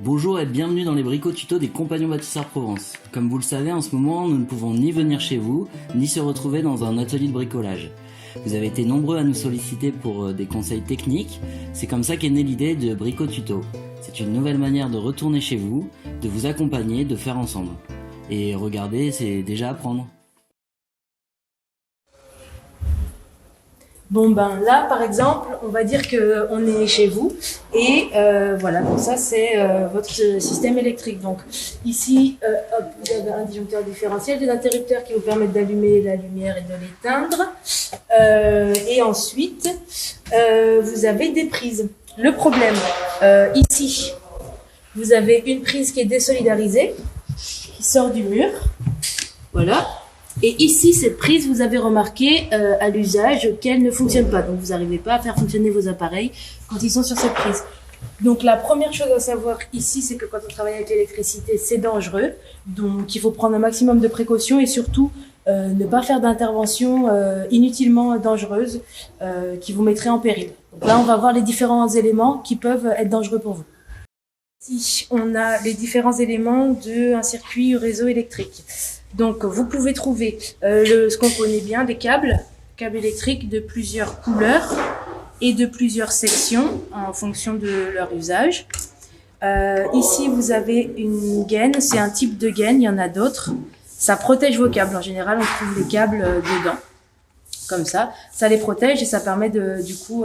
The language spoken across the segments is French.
Bonjour et bienvenue dans les bricotutos des Compagnons Bâtisseurs Provence. Comme vous le savez, en ce moment, nous ne pouvons ni venir chez vous, ni se retrouver dans un atelier de bricolage. Vous avez été nombreux à nous solliciter pour des conseils techniques, c'est comme ça qu'est née l'idée de bricotuto. C'est une nouvelle manière de retourner chez vous, de vous accompagner, de faire ensemble. Et regardez, c'est déjà apprendre. Bon ben là par exemple on va dire que on est chez vous et voilà, donc ça c'est votre système électrique. Donc ici hop, vous avez un disjoncteur différentiel, des interrupteurs qui vous permettent d'allumer la lumière et de l'éteindre, et ensuite vous avez des prises. Le problème ici vous avez une prise qui est désolidarisée, qui sort du mur, voilà. Et ici, cette prise, vous avez remarqué à l'usage qu'elle ne fonctionne pas. Donc, vous n'arrivez pas à faire fonctionner vos appareils quand ils sont sur cette prise. Donc, la première chose à savoir ici, c'est que quand on travaille avec l'électricité, c'est dangereux. Donc, il faut prendre un maximum de précautions et surtout ne pas faire d'intervention inutilement dangereuse qui vous mettrait en péril. Donc là, on va voir les différents éléments qui peuvent être dangereux pour vous. Ici, on a les différents éléments d'un circuit réseau électrique. Donc, vous pouvez trouver ce qu'on connaît bien, des câbles électriques de plusieurs couleurs et de plusieurs sections en fonction de leur usage. Ici, vous avez une gaine, c'est un type de gaine, il y en a d'autres. Ça protège vos câbles. En général, on trouve les câbles dedans, comme ça. Ça les protège et ça permet de, du coup,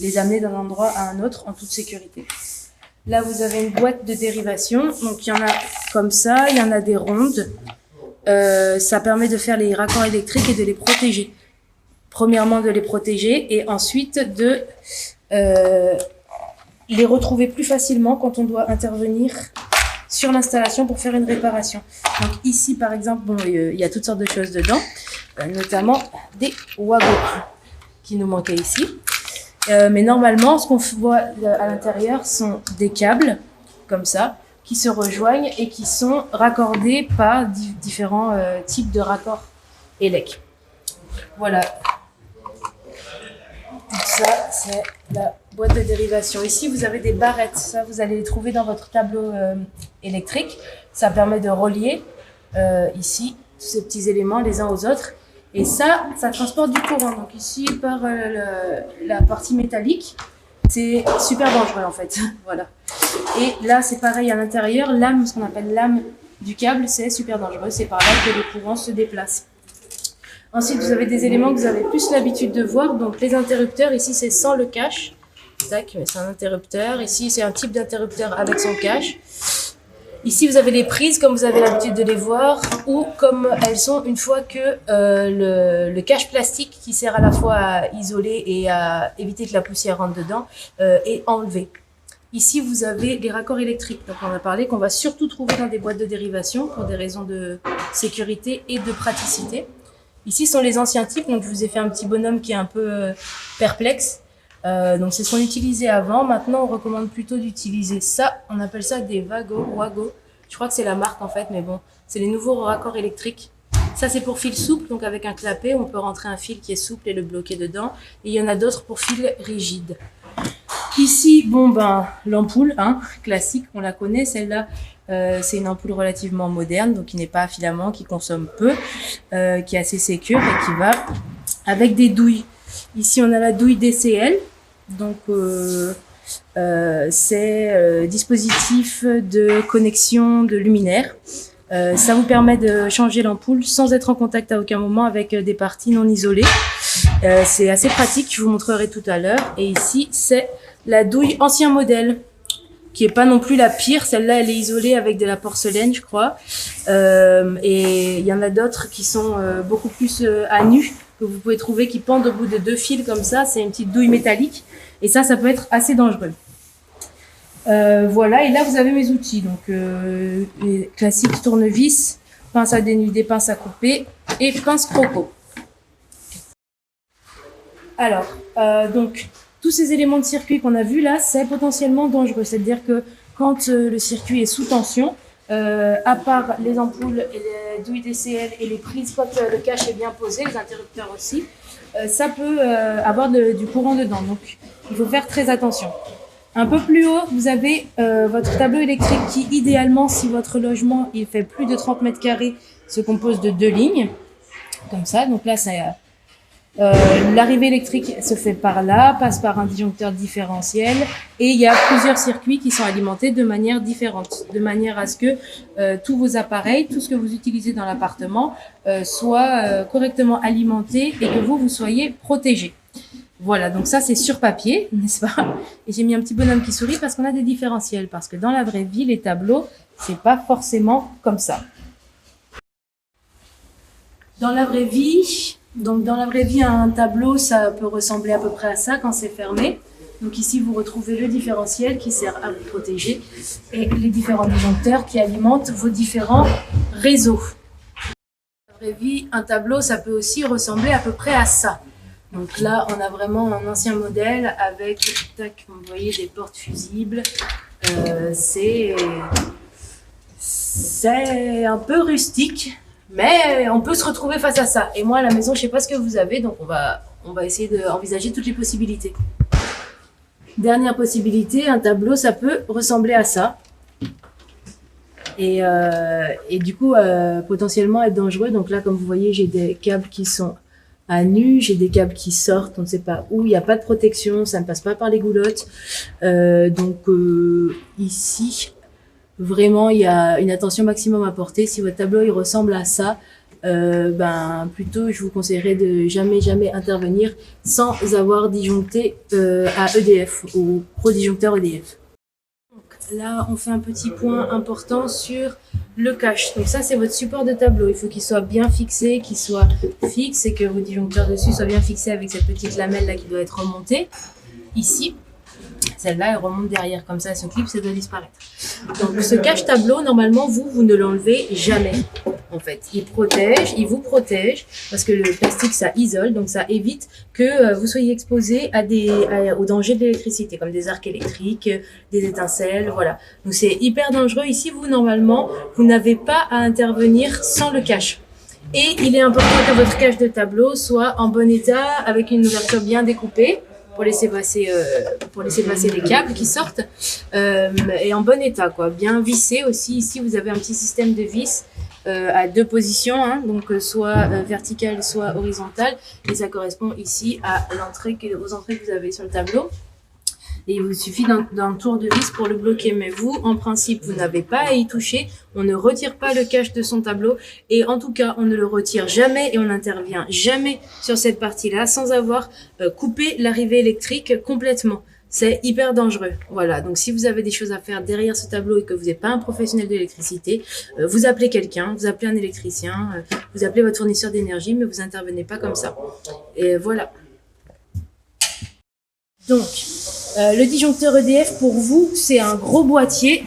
les amener d'un endroit à un autre en toute sécurité. Là, vous avez une boîte de dérivation. Donc, il y en a comme ça, il y en a des rondes. Ça permet de faire les raccords électriques et de les protéger. Premièrement, de les protéger et ensuite de les retrouver plus facilement quand on doit intervenir sur l'installation pour faire une réparation. Donc ici, par exemple, bon, il y a toutes sortes de choses dedans, notamment des wagons qui nous manquaient ici. Mais normalement, ce qu'on voit à l'intérieur sont des câbles, comme ça, qui se rejoignent et qui sont raccordés par différents types de raccords élec. Voilà. Donc ça, c'est la boîte de dérivation. Ici, vous avez des barrettes. Ça, vous allez les trouver dans votre tableau électrique. Ça permet de relier ici tous ces petits éléments les uns aux autres. Et ça transporte du courant. Donc ici, par la partie métallique, c'est super dangereux en fait. Voilà. Et là, c'est pareil à l'intérieur. L'âme, ce qu'on appelle l'âme du câble, c'est super dangereux. C'est par là que le courant se déplace. Ensuite, vous avez des éléments que vous avez plus l'habitude de voir. Donc, les interrupteurs, ici, c'est sans le cache. Tac, c'est un interrupteur. Ici, c'est un type d'interrupteur avec son cache. Ici, vous avez les prises, comme vous avez l'habitude de les voir, ou comme elles sont une fois que le cache plastique, qui sert à la fois à isoler et à éviter que la poussière rentre dedans, est enlevé. Ici, vous avez les raccords électriques. Donc, on a parlé qu'on va surtout trouver dans des boîtes de dérivation pour des raisons de sécurité et de praticité. Ici sont les anciens types. Donc, je vous ai fait un petit bonhomme qui est un peu perplexe. Donc, c'est ce qu'on utilisait avant. Maintenant, on recommande plutôt d'utiliser ça. On appelle ça des Wago. Je crois que c'est la marque en fait, mais bon, c'est les nouveaux raccords électriques. Ça, c'est pour fil souple. Donc, avec un clapet, on peut rentrer un fil qui est souple et le bloquer dedans. Et il y en a d'autres pour fil rigide. Ici, bon ben, l'ampoule, hein, classique, on la connaît, celle-là, c'est une ampoule relativement moderne, donc qui n'est pas à filament, qui consomme peu, qui est assez sécure et qui va avec des douilles. Ici, on a la douille DCL, donc c'est dispositif de connexion de luminaire. Ça vous permet de changer l'ampoule sans être en contact à aucun moment avec des parties non isolées. C'est assez pratique, je vous montrerai tout à l'heure. Et ici, c'est la douille ancien modèle, qui est pas non plus la pire. Celle-là, elle est isolée avec de la porcelaine, je crois. Et il y en a d'autres qui sont beaucoup plus à nu, que vous pouvez trouver, qui pendent au bout de 2 fils comme ça. C'est une petite douille métallique. Et ça peut être assez dangereux. Voilà, et là, vous avez mes outils. Donc, les classiques tournevis, pince à dénuder, pince à couper et pince croco. Alors, donc, tous ces éléments de circuit qu'on a vus là, c'est potentiellement dangereux. C'est-à-dire que quand le circuit est sous tension, à part les ampoules et les douilles DCL et les prises, quand le cache est bien posé, les interrupteurs aussi, ça peut avoir du courant dedans. Donc, il faut faire très attention. Un peu plus haut, vous avez votre tableau électrique qui, idéalement, si votre logement il fait plus de 30 mètres carrés, se compose de 2 lignes, comme ça. Donc là, l'arrivée électrique se fait par là, passe par un disjoncteur différentiel, et il y a plusieurs circuits qui sont alimentés de manière différente, de manière à ce que tous vos appareils, tout ce que vous utilisez dans l'appartement, soit correctement alimenté et que vous soyez protégé. Voilà, donc ça c'est sur papier, n'est-ce pas? Et j'ai mis un petit bonhomme qui sourit parce qu'on a des différentiels, parce que dans la vraie vie, les tableaux, c'est pas forcément comme ça. Dans la vraie vie, un tableau, ça peut ressembler à peu près à ça quand c'est fermé. Donc ici, vous retrouvez le différentiel qui sert à vous protéger et les différents disjoncteurs qui alimentent vos différents réseaux. Dans la vraie vie, un tableau, ça peut aussi ressembler à peu près à ça. Donc là, on a vraiment un ancien modèle avec, tac, vous voyez, des portes fusibles. C'est un peu rustique, mais on peut se retrouver face à ça. Et moi, à la maison, je sais pas ce que vous avez, donc on va essayer d'envisager toutes les possibilités. Dernière possibilité, un tableau, ça peut ressembler à ça. Et du coup, potentiellement être dangereux. Donc là, comme vous voyez, j'ai des câbles qui sont à nu, j'ai des câbles qui sortent, on ne sait pas où, il n'y a pas de protection, ça ne passe pas par les goulottes. Ici, vraiment, il y a une attention maximum à porter. Si votre tableau il ressemble à ça, plutôt je vous conseillerais de jamais intervenir sans avoir disjoncté à EDF, au pro disjoncteur EDF. Là, on fait un petit point important sur le cache. Donc ça, c'est votre support de tableau. Il faut qu'il soit bien fixé, qu'il soit fixe et que vos disjoncteurs dessus soient bien fixés avec cette petite lamelle là qui doit être remontée. Ici, celle-là, elle remonte derrière. Comme ça, elle se clipse, ça doit disparaître. Donc ce cache tableau, normalement, vous ne l'enlevez jamais. En fait, il vous protège parce que le plastique, ça isole, donc ça évite que vous soyez exposé aux dangers de l'électricité, comme des arcs électriques, des étincelles, voilà. Donc c'est hyper dangereux. Ici, normalement, vous n'avez pas à intervenir sans le cache. Et il est important que votre cache de tableau soit en bon état, avec une ouverture bien découpée, pour laisser passer les câbles qui sortent, et en bon état, quoi. Bien vissé aussi. Ici, vous avez un petit système de vis à 2 positions, hein, donc soit verticale, soit horizontale, et ça correspond ici aux entrées que vous avez sur le tableau. Et il vous suffit d'un tour de vis pour le bloquer. Mais vous, en principe, vous n'avez pas à y toucher. On ne retire pas le cache de son tableau. Et en tout cas, on ne le retire jamais et on n'intervient jamais sur cette partie-là sans avoir coupé l'arrivée électrique complètement. C'est hyper dangereux. Voilà, donc si vous avez des choses à faire derrière ce tableau et que vous n'êtes pas un professionnel de l'électricité, vous appelez quelqu'un, vous appelez un électricien, vous appelez votre fournisseur d'énergie, mais vous intervenez pas comme ça. Et voilà. Donc, le disjoncteur EDF, pour vous, c'est un gros boîtier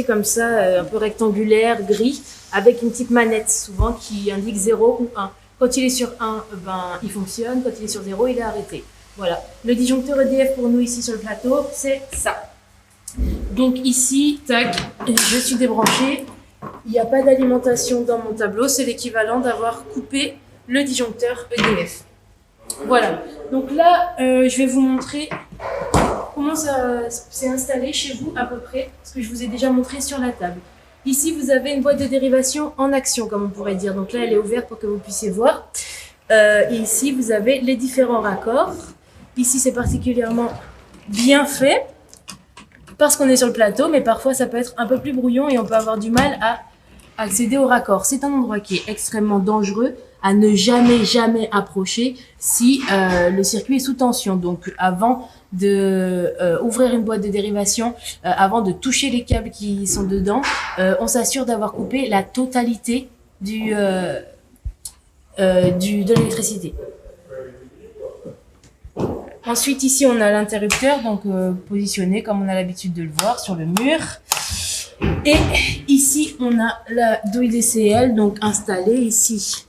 comme ça, un peu rectangulaire, gris, avec une petite manette, souvent, qui indique 0 ou 1. Quand il est sur 1, il fonctionne, quand il est sur 0, il est arrêté. Voilà. Le disjoncteur EDF, pour nous, ici, sur le plateau, c'est ça. Donc ici, tac, je suis débranchée. Il n'y a pas d'alimentation dans mon tableau, c'est l'équivalent d'avoir coupé le disjoncteur EDF. Voilà, donc là, je vais vous montrer comment ça s'est installé chez vous à peu près, ce que je vous ai déjà montré sur la table. Ici, vous avez une boîte de dérivation en action, comme on pourrait dire. Donc là, elle est ouverte pour que vous puissiez voir. Et ici, vous avez les différents raccords. Ici, c'est particulièrement bien fait parce qu'on est sur le plateau, mais parfois, ça peut être un peu plus brouillon et on peut avoir du mal à accéder au raccord. C'est un endroit qui est extrêmement dangereux à ne jamais approcher si le circuit est sous tension. Donc avant de ouvrir une boîte de dérivation, avant de toucher les câbles qui sont dedans, on s'assure d'avoir coupé la totalité de l'électricité. Ensuite ici on a l'interrupteur, donc positionné comme on a l'habitude de le voir sur le mur. Et ici on a la douille DCL donc installée ici.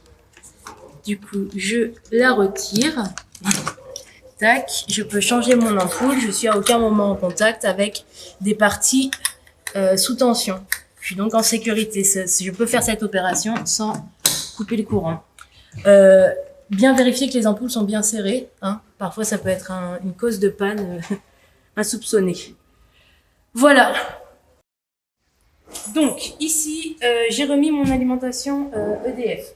Du coup, je la retire. Tac, je peux changer mon ampoule. Je suis à aucun moment en contact avec des parties sous tension. Je suis donc en sécurité. Je peux faire cette opération sans couper le courant. Bien vérifier que les ampoules sont bien serrées. Hein. Parfois, ça peut être une cause de panne insoupçonnés. Voilà. Donc ici, j'ai remis mon alimentation EDF.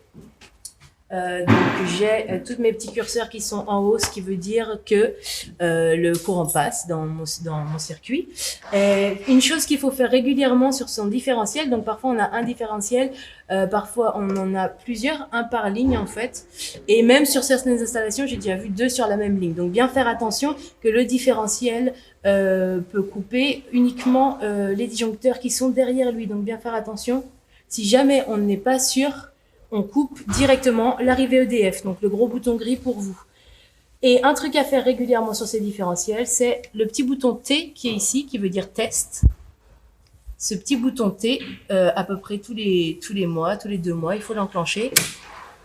Donc j'ai tous mes petits curseurs qui sont en haut, ce qui veut dire que le courant passe dans mon circuit. Une chose qu'il faut faire régulièrement sur son différentiel, donc parfois on a un différentiel, parfois on en a plusieurs, un par ligne en fait, et même sur certaines installations j'ai déjà vu 2 sur la même ligne. Donc bien faire attention que le différentiel peut couper uniquement les disjoncteurs qui sont derrière lui, donc bien faire attention. Si jamais on n'est pas sûr, on coupe directement l'arrivée EDF, donc le gros bouton gris pour vous. Et un truc à faire régulièrement sur ces différentiels, c'est le petit bouton T qui est ici, qui veut dire test. Ce petit bouton T, à peu près tous les mois, tous les 2 mois, il faut l'enclencher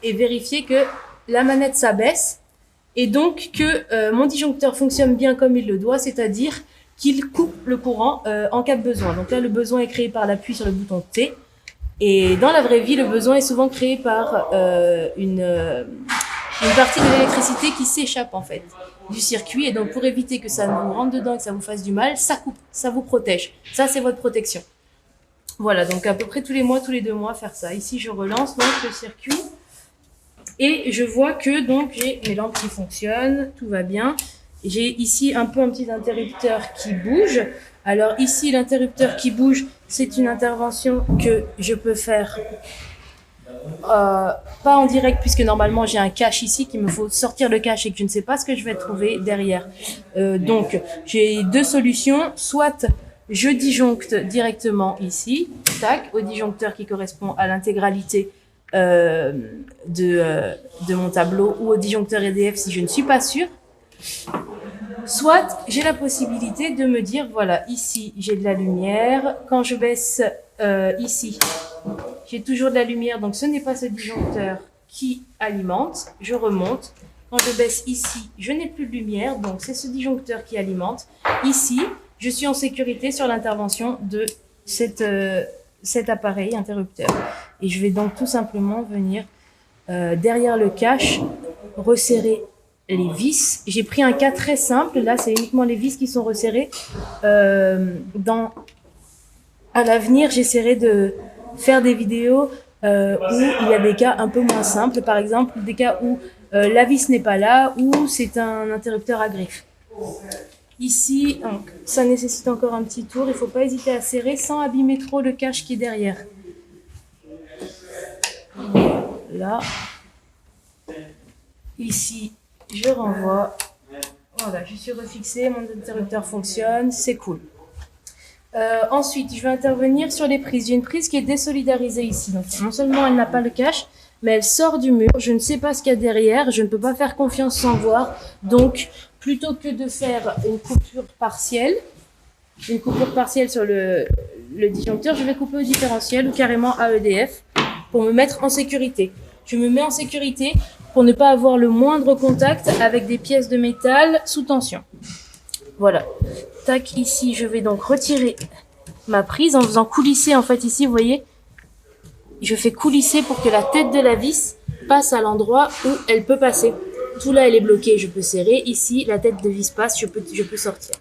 et vérifier que la manette s'abaisse et donc que mon disjoncteur fonctionne bien comme il le doit, c'est-à-dire qu'il coupe le courant en cas de besoin. Donc là, le besoin est créé par l'appui sur le bouton T. Et dans la vraie vie, le besoin est souvent créé par une partie de l'électricité qui s'échappe en fait du circuit. Et donc pour éviter que ça ne vous rentre dedans et que ça vous fasse du mal, ça coupe, ça vous protège. Ça, c'est votre protection. Voilà, donc à peu près tous les mois, tous les 2 mois, faire ça. Ici, je relance donc le circuit. Et je vois que donc j'ai mes lampes qui fonctionnent, tout va bien. J'ai ici un petit interrupteur qui bouge. Alors ici, l'interrupteur qui bouge, c'est une intervention que je peux faire pas en direct, puisque normalement j'ai un cache ici, qu'il me faut sortir le cache et que je ne sais pas ce que je vais trouver derrière. Donc j'ai 2 solutions, soit je disjoncte directement ici, tac, au disjoncteur qui correspond à l'intégralité de mon tableau, ou au disjoncteur EDF si je ne suis pas sûre. Soit j'ai la possibilité de me dire, voilà, ici j'ai de la lumière, quand je baisse ici, j'ai toujours de la lumière, donc ce n'est pas ce disjoncteur qui alimente, je remonte. Quand je baisse ici, je n'ai plus de lumière, donc c'est ce disjoncteur qui alimente. Ici, je suis en sécurité sur l'intervention de cet appareil interrupteur. Et je vais donc tout simplement venir derrière le cache, resserrer les vis. J'ai pris un cas très simple, là c'est uniquement les vis qui sont resserrées. À l'avenir, j'essaierai de faire des vidéos où il y a des cas un peu moins simples, par exemple des cas où la vis n'est pas là, ou c'est un interrupteur à griffe. Ici, donc, ça nécessite encore un petit tour, il ne faut pas hésiter à serrer sans abîmer trop le cache qui est derrière. Là, ici, je renvoie. Voilà, je suis refixée, mon interrupteur fonctionne, c'est cool. Ensuite, je vais intervenir sur les prises. J'ai une prise qui est désolidarisée ici. Donc, non seulement elle n'a pas le cache, mais elle sort du mur. Je ne sais pas ce qu'il y a derrière. Je ne peux pas faire confiance sans voir. Donc, plutôt que de faire une coupure partielle sur le disjoncteur, je vais couper au différentiel ou carrément à EDF pour me mettre en sécurité. Je me mets en sécurité pour ne pas avoir le moindre contact avec des pièces de métal sous tension. Voilà. Tac, ici, je vais donc retirer ma prise en faisant coulisser, en fait, ici, vous voyez, je fais coulisser pour que la tête de la vis passe à l'endroit où elle peut passer. Tout là, elle est bloquée, je peux serrer. Ici, la tête de vis passe, je peux sortir.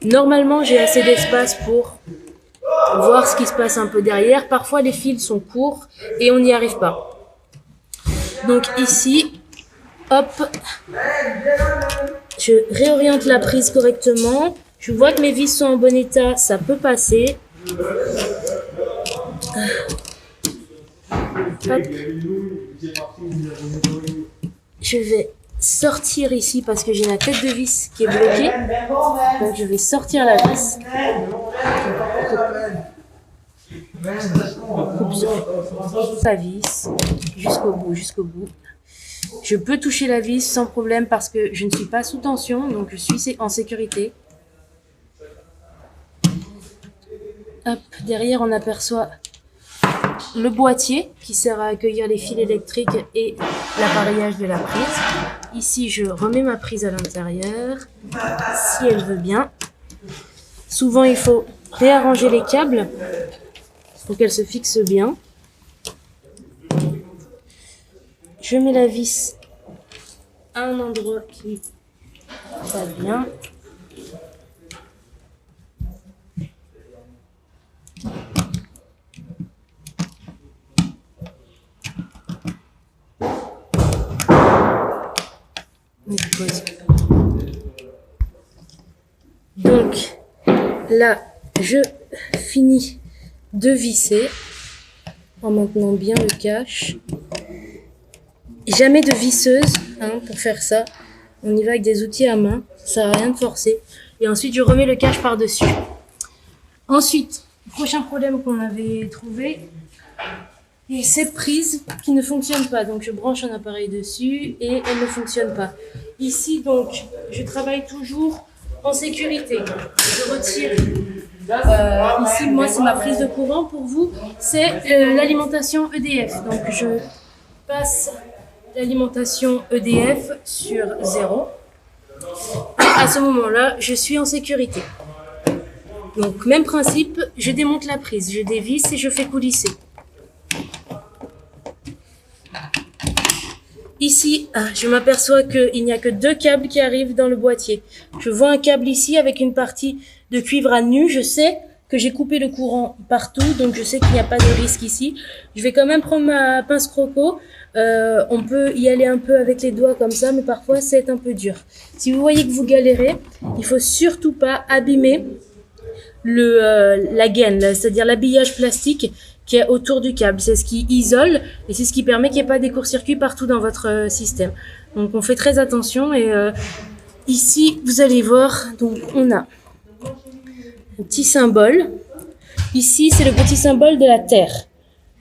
Normalement, j'ai assez d'espace pour voir ce qui se passe un peu derrière. Parfois, les fils sont courts et on n'y arrive pas. Donc ici, hop, je réoriente la prise correctement. Je vois que mes vis sont en bon état, ça peut passer. Hop. Je vais sortir ici parce que j'ai la tête de vis qui est bloquée. Donc je vais sortir la vis. On coupe la vis jusqu'au bout. Je peux toucher la vis sans problème parce que je ne suis pas sous tension, donc je suis en sécurité. Hop, derrière on aperçoit le boîtier qui sert à accueillir les fils électriques et l'appareillage de la prise. Ici, je remets ma prise à l'intérieur, si elle veut bien. Souvent, il faut réarranger les câbles pour qu'elle se fixe bien. Je mets la vis à un endroit qui va bien. pause. Donc là, je finis de visser en maintenant bien le cache. Jamais de visseuse pour faire ça. On y va avec des outils à main, ça sert à rien de forcer. Et ensuite, je remets le cache par-dessus. Ensuite, prochain problème qu'on avait trouvé, et ces prises qui ne fonctionnent pas. Donc je branche un appareil dessus et elle ne fonctionne pas. Ici donc je travaille toujours en sécurité. Je retire. Ici moi c'est ma prise de courant. Pour vous c'est l'alimentation EDF. Donc je passe l'alimentation EDF sur 0. Et à ce moment-là je suis en sécurité. Donc même principe, je démonte la prise, je dévisse et je fais coulisser. Ici, je m'aperçois qu'il n'y a que 2 câbles qui arrivent dans le boîtier. Je vois un câble ici avec une partie de cuivre à nu. Je sais que j'ai coupé le courant partout, donc je sais qu'il n'y a pas de risque ici. Je vais quand même prendre ma pince croco. On peut y aller un peu avec les doigts comme ça, mais parfois c'est un peu dur. Si vous voyez que vous galérez, il faut surtout pas abîmer la gaine, c'est-à-dire l'habillage plastique qui est autour du câble. C'est ce qui isole et c'est ce qui permet qu'il n'y ait pas des courts-circuits partout dans votre système. Donc on fait très attention et ici vous allez voir, donc on a un petit symbole. Ici c'est le petit symbole de la Terre.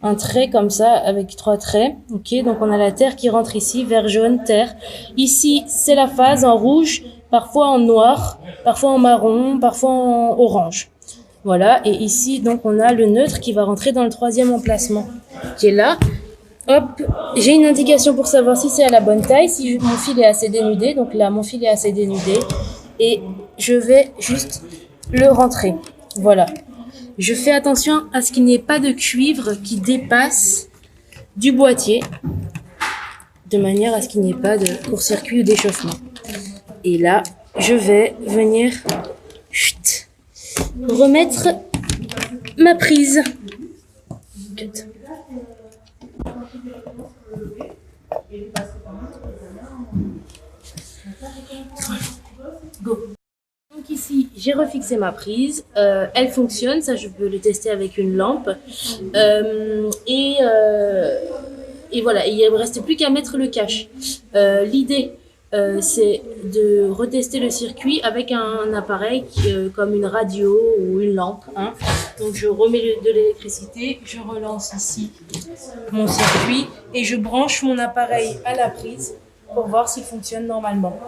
Un trait comme ça avec 3 traits. Ok, donc on a la Terre qui rentre ici, vert, jaune, Terre. Ici c'est la phase en rouge, parfois en noir, parfois en marron, parfois en orange. Voilà, et ici, donc, on a le neutre qui va rentrer dans le 3e emplacement, qui est là. Hop, j'ai une indication pour savoir si c'est à la bonne taille, si mon fil est assez dénudé. Donc là, mon fil est assez dénudé. Et je vais juste le rentrer. Voilà. Je fais attention à ce qu'il n'y ait pas de cuivre qui dépasse du boîtier, de manière à ce qu'il n'y ait pas de court-circuit ou d'échauffement. Et là, je vais venir... Chut, remettre ma prise. Go. Donc ici, j'ai refixé ma prise. Elle fonctionne, ça je peux le tester avec une lampe. Et voilà, il ne me reste plus qu'à mettre le cache. L'idée, c'est de retester le circuit avec un appareil comme une radio ou une lampe. Donc je remets de l'électricité, je relance ici mon circuit et je branche mon appareil à la prise pour voir s'il fonctionne normalement.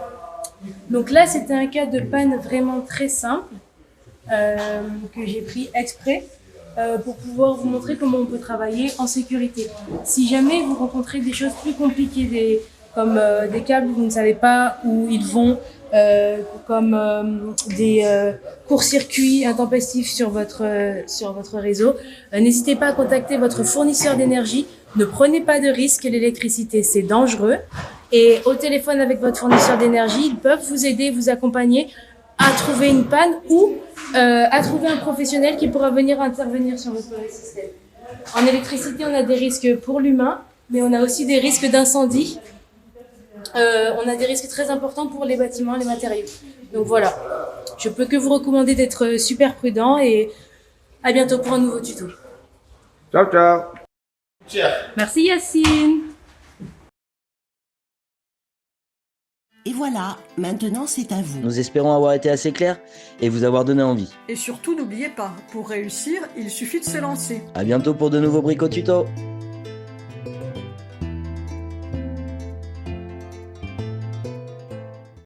Donc là c'était un cas de panne vraiment très simple que j'ai pris exprès pour pouvoir vous montrer comment on peut travailler en sécurité. Si jamais vous rencontrez des choses plus compliquées, comme des câbles, vous ne savez pas où ils vont, comme des courts-circuits intempestifs sur votre réseau. N'hésitez pas à contacter votre fournisseur d'énergie. Ne prenez pas de risques, l'électricité c'est dangereux. Et au téléphone avec votre fournisseur d'énergie, ils peuvent vous aider, vous accompagner à trouver une panne ou à trouver un professionnel qui pourra venir intervenir sur votre système. En électricité, on a des risques pour l'humain, mais on a aussi des risques d'incendie. On a des risques très importants pour les bâtiments, les matériaux. Donc voilà, je peux que vous recommander d'être super prudent et à bientôt pour un nouveau tuto. Ciao, ciao. Merci Yacine. Et voilà, maintenant c'est à vous. Nous espérons avoir été assez clairs et vous avoir donné envie. Et surtout, n'oubliez pas, pour réussir, il suffit de se lancer. À bientôt pour de nouveaux bricotutos.